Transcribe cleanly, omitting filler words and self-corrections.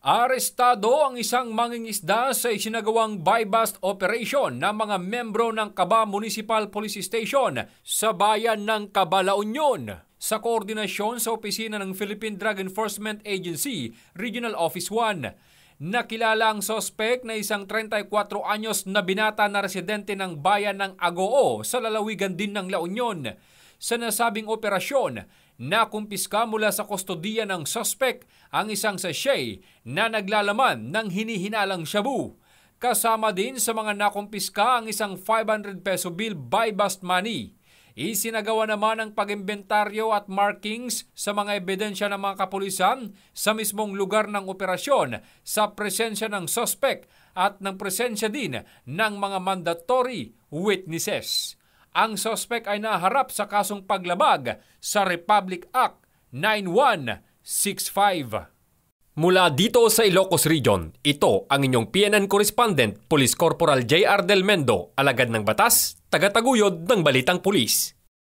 Arestado ang isang mangingisda sa isinagawang buy-bust operation ng mga membro ng Caba Municipal Police Station sa bayan ng Caba, La Union. Sa koordinasyon sa opisina ng Philippine Drug Enforcement Agency, Regional Office 1, nakilala ang sospek na isang 34 anyos na binata na residente ng bayan ng Agoo sa lalawigan din ng La Union. Sa nasabing operasyon, nakumpiska mula sa kustodiya ng suspect ang isang sachet na naglalaman ng hinihinalang shabu. Kasama din sa mga nakumpiska ang isang 500 peso bill buy-bust money. Isinagawa naman ang pag-imbentaryo at markings sa mga ebidensya ng mga kapulisan sa mismong lugar ng operasyon sa presensya ng suspect at ng presensya din ng mga mandatory witnesses. Ang suspect ay naharap sa kasong paglabag sa Republic Act 9165. Mula dito sa Ilocos Region, ito ang inyong PNN Correspondent, Police Corporal J.R. Del Mendo, alagad ng batas, tagataguyod ng Balitang Pulis.